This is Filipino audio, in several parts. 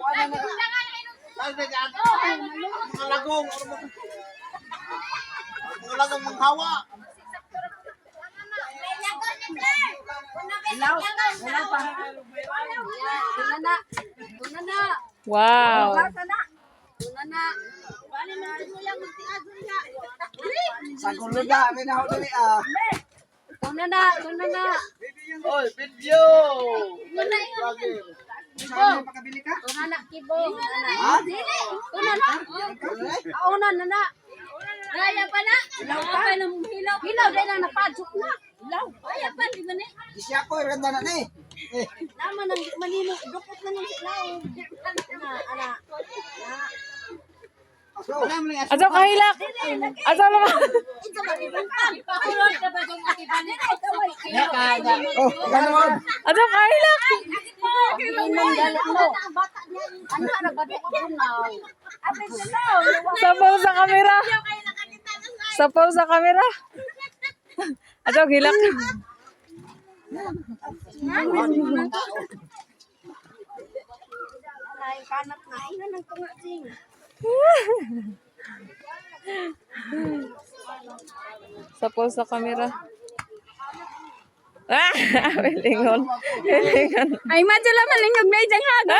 Mga lagong. Mga lagong manghawa. Ilaw. Ilaw pa. Tunana. Wow. Tunana. Sagulod na. May naho dali ah. Tunana. Oy, video. Pakabili ka? Tunana kibo. Ha? Tunana. Auna na. Kaya pa na. Ilaw pa. Hilaw din ang napadsok na. Ilaw. Kaya pa, di ba ni? Isya ko, ganda na ni. Naman ang manino. Dukot na ng ilaw. Ana. Ato kahilak. Ato naman. Oh, ganda mo. Ato kahilak. Sapaw sa kamera. Sapaw sa kamera. Ato hilak. Kanat na. Ina nang tunga sing. Sapaw sa kamera. Ah, lingon. Ay, madala malingog na isang haga.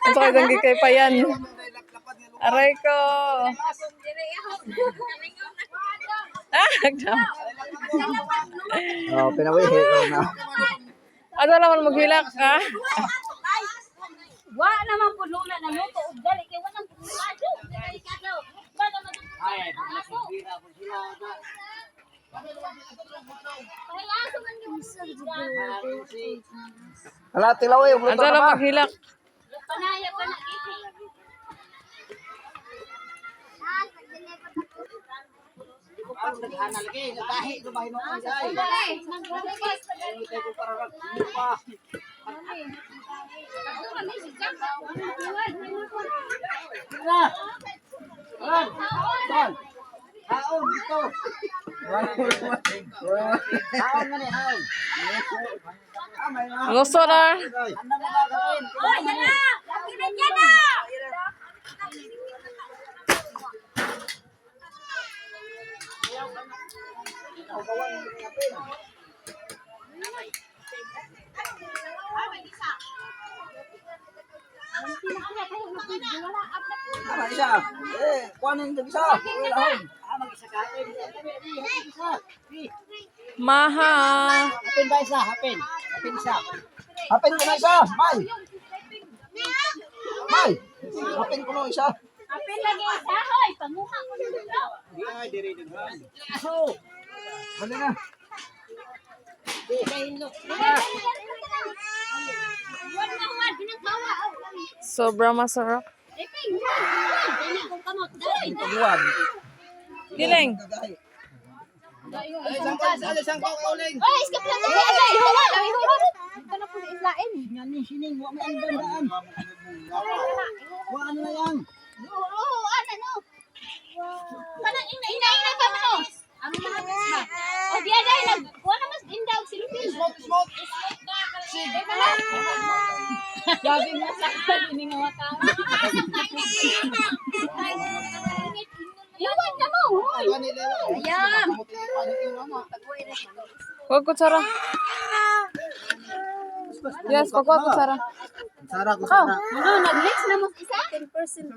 Ito kayo dang kay payan. Aray ko. Ah, agdam. Oh, pinawihi ko na. Ato naman maghilak, ha? Wa naman po luna na luto. Dali kay walang pumado. Ba naman Ala, tilaw eh. Ato naman maghilak. panaya pa na kiti. Haon dito. Haon nga ni haon. Gusto na. Anda mo gagawin. Oh, yan na. Lakirin yan na. Ano isa? Kuhanin yung isa. Wala haon. Mag-isa ka. Maha. Hapin ba isa? Hapin. Hapin isa. Hapin ko na isa. May. May. Hapin ko na isa. Apil lagi sa hoy, panguha ko dito. Ay, diri daghan. Aso. Hali na. Sobrang masarap. Pagbuwan. Giling. Isang kauling. Oy, iskap lang dali. Ay, hawa, ay hawa. Ito na po sa islain. Yan ni sining wa may andaan. Wa ano na yan. Oo, ano no. Kanang ina ka mo. Ang mga ba? O diya dai nag wala mas indaw si Lupin. Smoke. Sige na lang. Gabi mo sa ini nga wata. Yawan na mo. Ayam. Huwag kutsara. Yes, pagkuha kutsara. Sara ko Oh, nag-mix na mo isa? 10%.